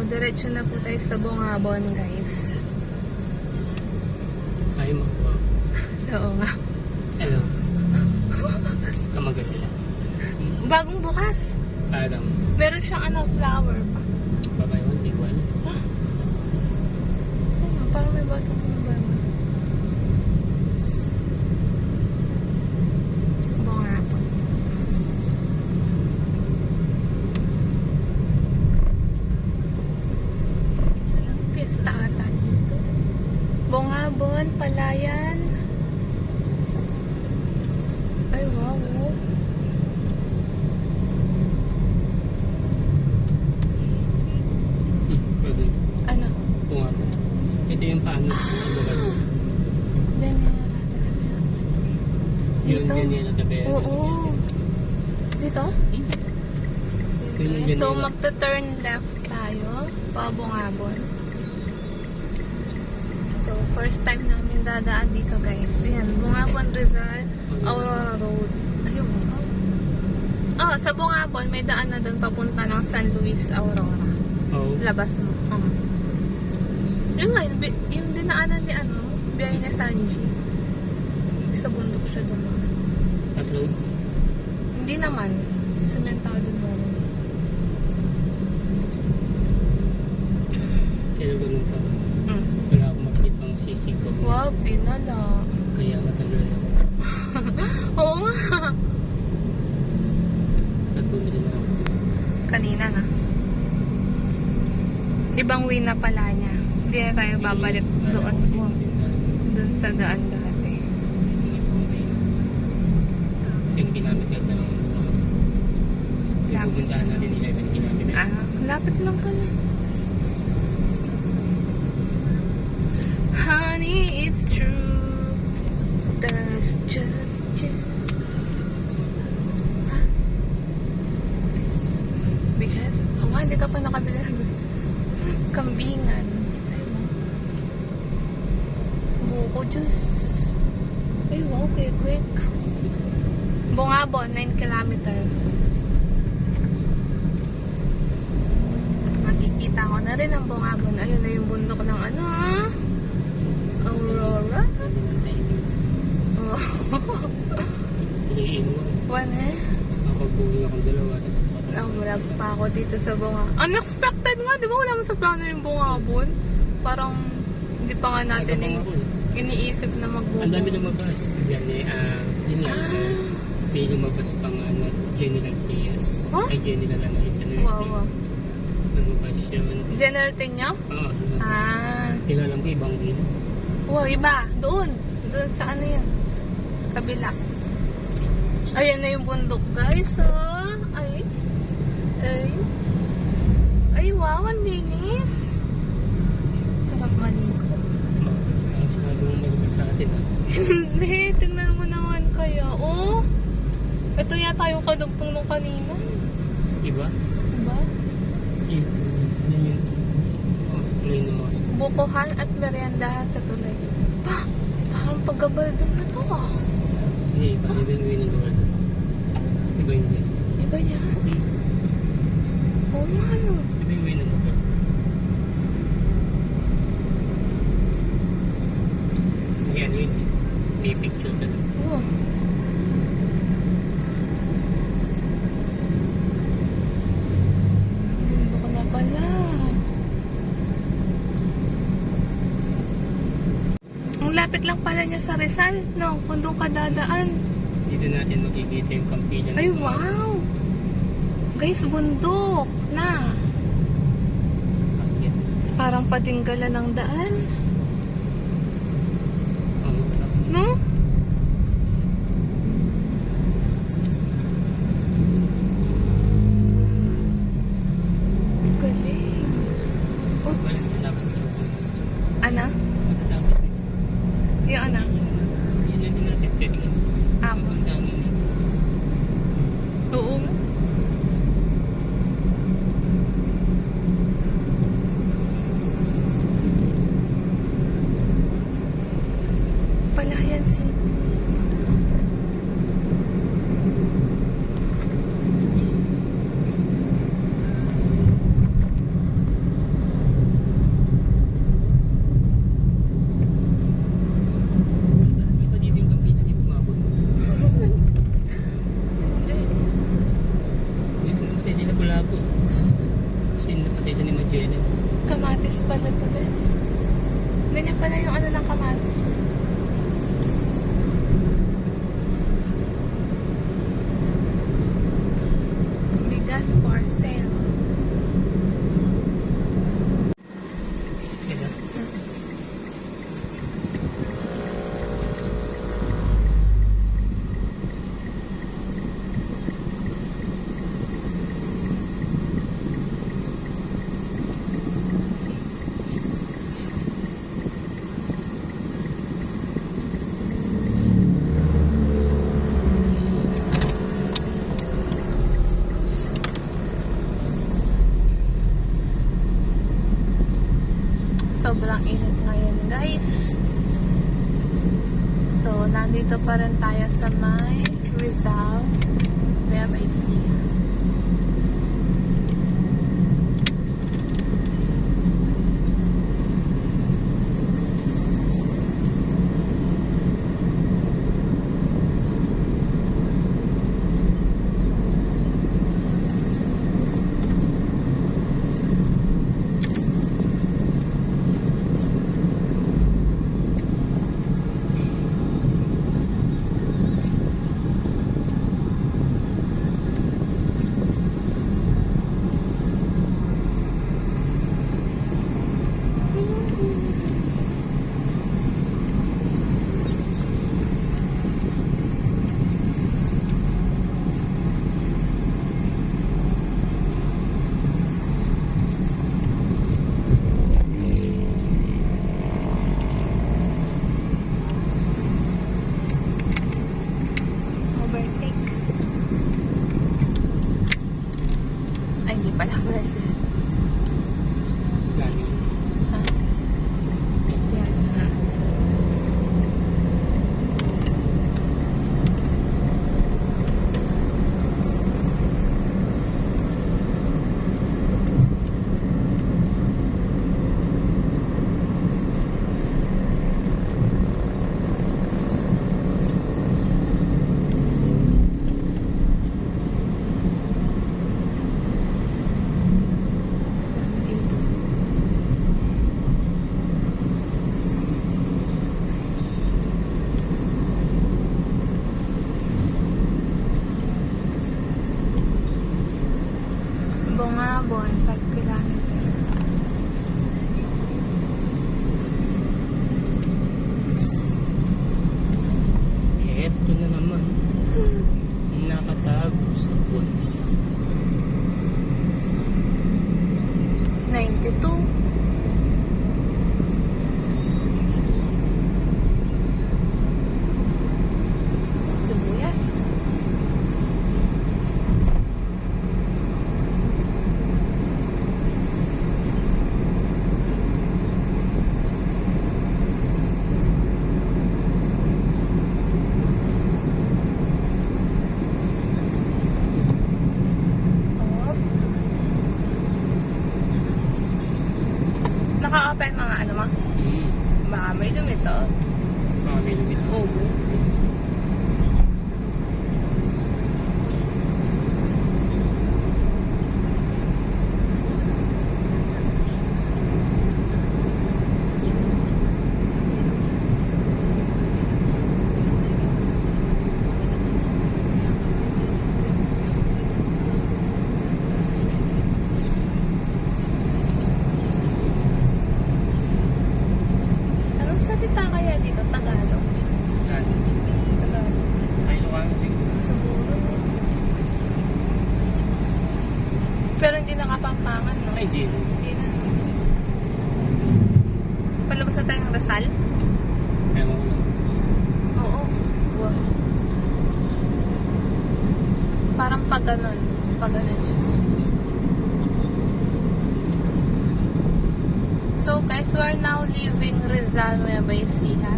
diretso na po tayo sa Bungabon, guys. Ay, makuha. Oo nga. Ano? Kamagal nila. Bagong bukas. Parang, Meron siyang flower pa. babay mo, di ko alam. Oo nga, parang may baso ko na ba? Bungabon. Piyesta ata dito. Bungabon, Palayan. Ay, wow. Pwede. Ano? Kung ako. Ito yung paano. Yung Dito? ganyan na tabi. Oo. Dito? Yun yung So, ganyan. magta-turn left tayo. Pa Bungabon. So, first time namin dadaan dito, guys. Yan, Bungabon, Rizal, Aurora Road. Ayun. Sa Bungabon, may daan na doon papunta ng San Luis, Aurora. Oo. Labas mo. Yun nga, yung dinaanan ni biyahe na Sanji. Sa bundok siya doon. Upload. Hindi naman. Sementado mo. Kaya ganun pa. Wala akong makita ang sisig ko. Wow, pinala. Kaya matagal ako. Oo nga. At bumili na ako. Kanina na. Ibang way na pala niya. Hindi na tayo babalik doon mo. Doon sa daan dati. Yung ginamit ka na lang. Yung pupuntahan natin 11 ginamit na. Lapit lang pala. Honey, it's true. There's just you. Because? Hindi ka pa nakabili ng kambingan. Buko juice. Ay, wow, quick. Bungabon, 9 kilometer. Makikita ko na rin ang Bungabon. Ayun na yung bundok ng Aurora. Oh. 3-in-1. One Nakapagbuhin akong dalawa. Tapos Vlog pa ako dito sa Bungabon. Unexpected nga, di ba? Wala mo sa plano yung Bungabon. Parang hindi pa nga natin iniisip na magbubong. ang dami lumabas. Yan yun nga. May lumabas pang General Trias. Huh? Ay, General isa na Wow. lumabas yun. General Tenyo? Oo. Tingnan ko ibang din. Wow, iba. Doon sa yan. Kabila. Ayan na yung bundok, guys. Ay, wow, ang linis. Sarap maligo. Ang sinabi mong malabas sa atin Hindi, tingnan mo naman kaya. Ito yata yung kadugtong nung kanina. Iba? Diba? Bukuhan at meriendahan sa tulay. Parang paggabal doon na to Hindi, iba yung way ng lugar. Iba yung way. Iba niya? Oo nga Iba yung way ng lugar. Yan yun. May picture ka doon. Oo. Bundok na pala. Ang lapit lang pala niya sa Rizal, no? Kung doon ka dadaan. Dito natin makikita yung Campilan. Ay, wow! Guys, bundok na. Parang patinggalan ng daan. No? Galing. Oops. Ana? Yung ana? Yun na din natin tingnan. Ako. Oo. Palayan City. kamatis pala to, guys. Ganyan pala yung ano ng kamatis. Bigas for sale. Yan na. Oops. Sobrang init ngayon, guys. So, nandito pa rin tayo sa may Rizal. Where I see. Overtake. Ay, hindi pala pwede. Galing. Ha? Yan. Dito. Bungabon, 5 kilometer. Eto na naman. Nakasago sa buwan. 92. Sibuyas. Hop. Naka-open mga ano ma? Baka may dumito. Mga may lumit. Oo. Anong salita kaya dito? Tagalog? Galing. Tagalog. Ay, Ilocano siguro. Siguro. Pero hindi nakapampangan, no? Ay, di. Hindi na. Palabas na tayo ng Rizal? Ewan ko lang. Oo. Wow. Parang pag ganun. Pag ganun siya. So guys, we are now leaving Rizal, Nueva Ecija.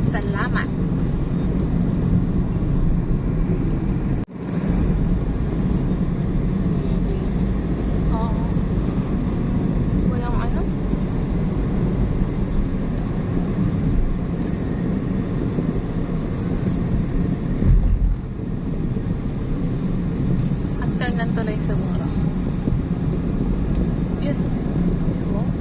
Salamat. Oo. Walang ano? After ng tuloy siguro. Yun. Wow.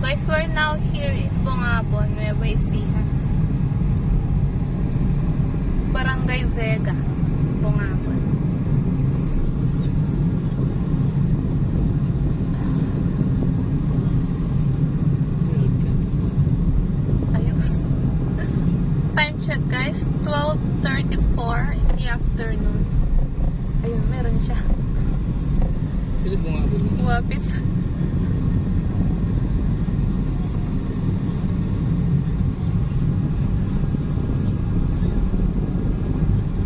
guys, we're now here in Bungabon, Nueva Ecija. Barangay Vega, Bungabon. Ayun. Time check guys, 12:34 in the afternoon. Ayun, meron siya. Pwede bumabot na. Wapit.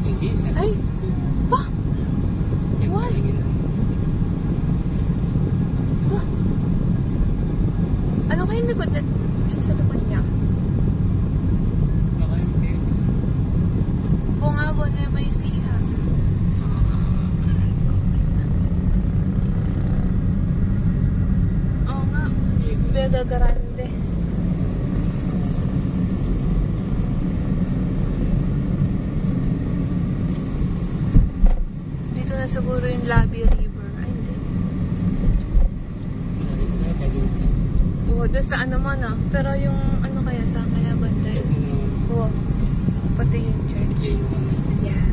Hindi, sabi Ay, ko. pa! Yung Why? paligid na. Pa! Ano kayong likod na yung sa likod niya? Baka yung pwede. Bungabon, Nueva Ecija. Oo nga. Vega Grande. Dito na siguro yung Labi River. Ay, hindi. Malapit na, pag-uwas na. Oo, doon saan naman ah. Pero yung ano kaya sa kaya banda? Kasi mo naman. Oo. Pati yung Si church. Jane naman. Yeah.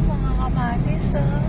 Mga kamatis ah.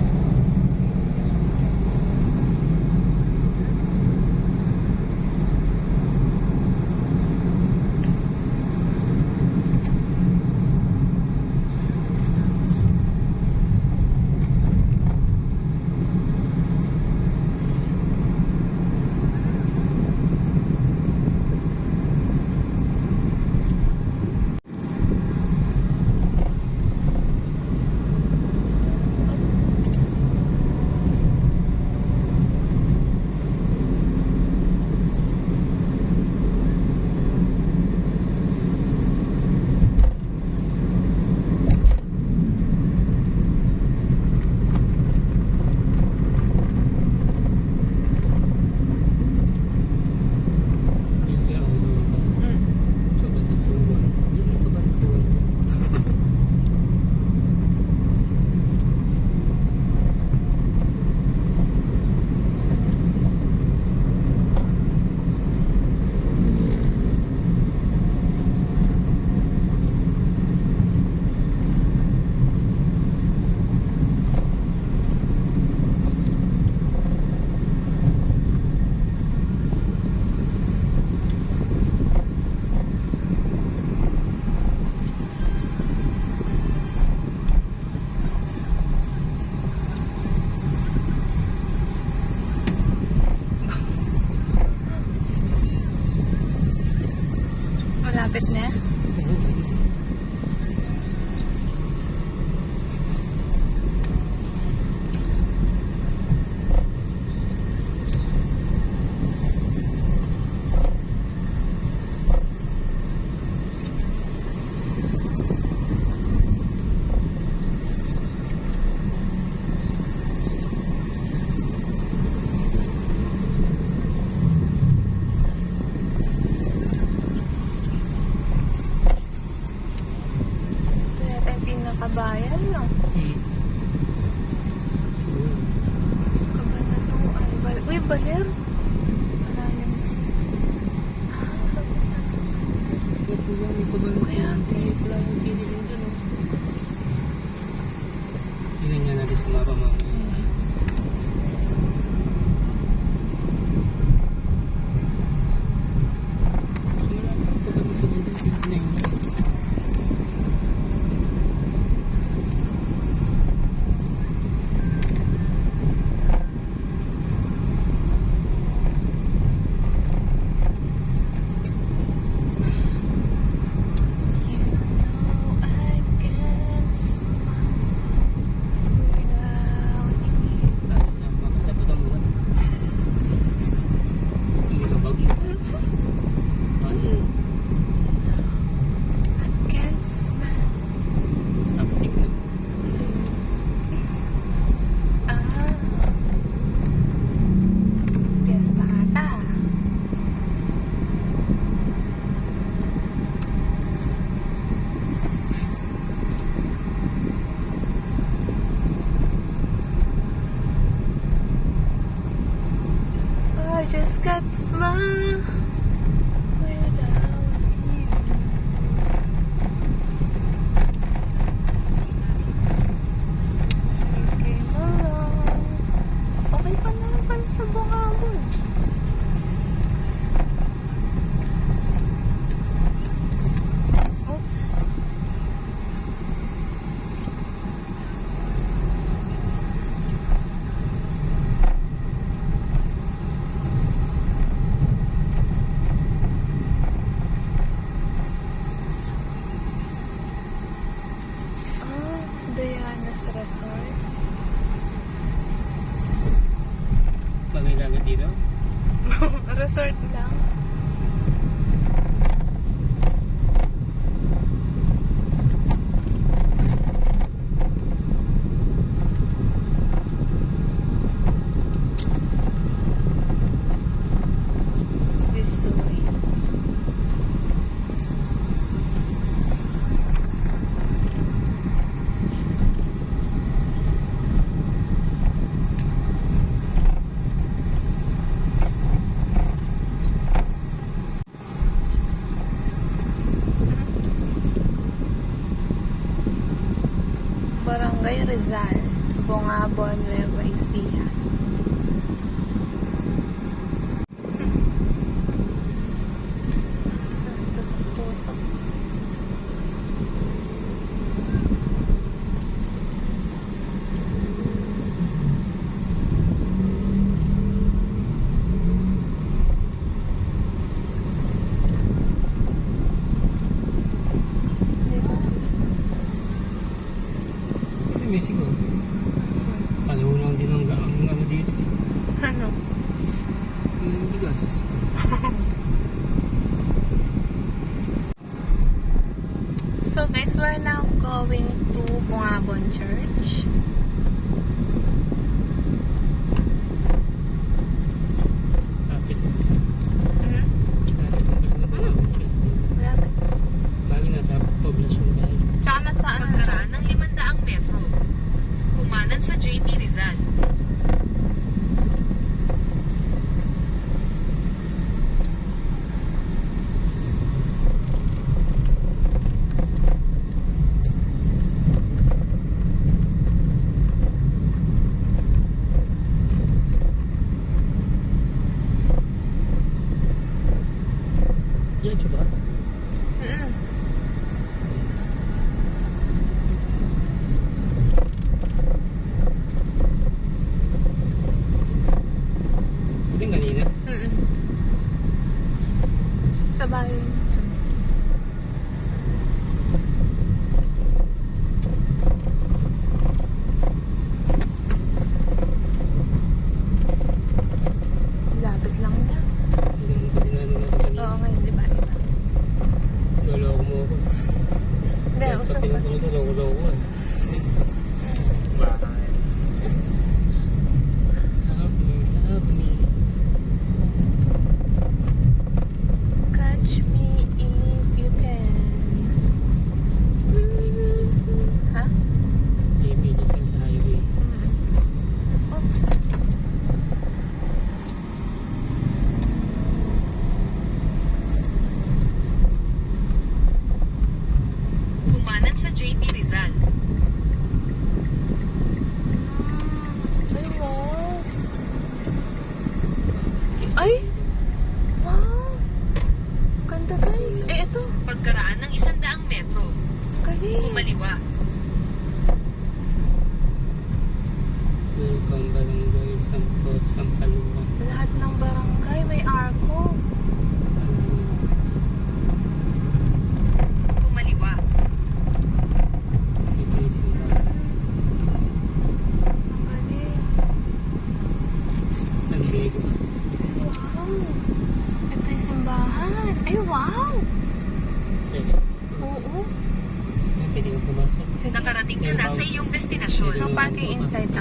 Hindi ako naman. Kabanatuan. Hindi mo kabanatuan. Malapit na. Ito yata yung pinakabayan, no? Kabanatuan. Uy, Baler? Palayan City. Ah, papunta na. Ito lang, may kabanatuan. Kaya, Kaya pala yung sili rin dyan. oh. Tingnan nga natin sa mapa mamaya. Wala pa kabanatuan dyan. Tingnan nga. You know I can't smile without just got smile without you. You came along. Okay pa naman pala sa Bungabon. Oops. Diana's Resort. Bagay dagat dito. Resort lang. This way. Barangay Rizal, Bungabon, Nueva Ecija. Tusok-tusok. Dito. Kasi missing oh. Palaw lang din ang ano dito. Ano? Yung bigas. So guys, we're now going to Bungabon Church. Lapit. Hmm? Lapit ang pala ng mga Malapit. bagay nasa poblasyon tayo. Tsaka nasa ano na. Pagkaraan ng 500 metro. Kumanan sa JP Rizal. Yan, tsaka. Mm-mm. Ito din kanina. Mm-mm. Sa bahay. Lapit lang niya. Yung kadinano natin kanina. Oo, ngayon, di ba? Iba. Loloko mo ako. Hindi, Kahit usap pag pa. pinutuloy ko, loko-loko eh. Bahay. Help me. Catch me if you can. Ha? JP Rizal sa highway. Oops. Kumanan sa JP Rizal. Ay, wow. Ay! Wow! Ganda guys. Eh, ito. Pagkaraan ng 100 metro. Galing. Kumaliwa. Welcome barangay Sampot, Sampaluan. Lahat ng barangay may arko. Kumaliwa. Ito yung simbahan. Ang galing. Ang bigo. Wow! Ito yung simbahan. Ay, wow! Yes. Oo. Pwede ka pumasok. Sige. Nakarating ka na sa iyong destinasyon. No parking inside,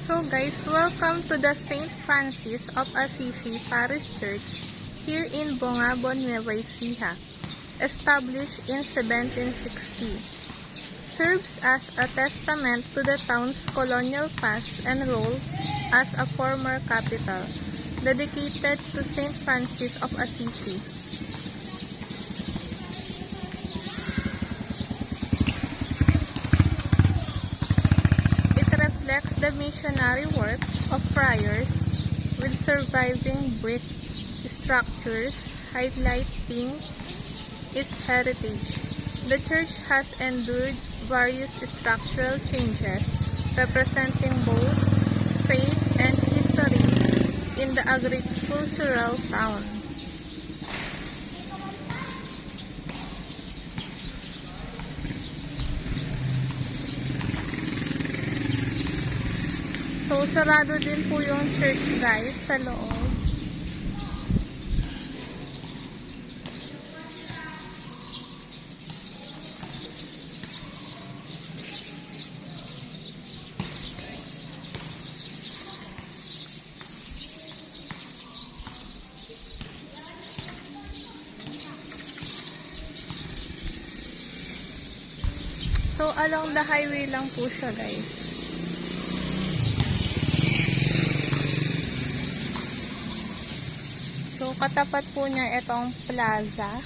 So guys, welcome to the St. Francis of Assisi Parish Church here in Bungabon, Nueva Ecija, established in 1760. Serves as a testament to the town's colonial past and role as a former capital, dedicated to Saint Francis of Assisi. It reflects the missionary work of friars with surviving brick structures highlighting its heritage. The church has endured various structural changes representing both faith and history in the agricultural town. So, sarado din po yung church guys sa loob. So, along the highway lang po siya guys. So, katapat po niya itong plaza.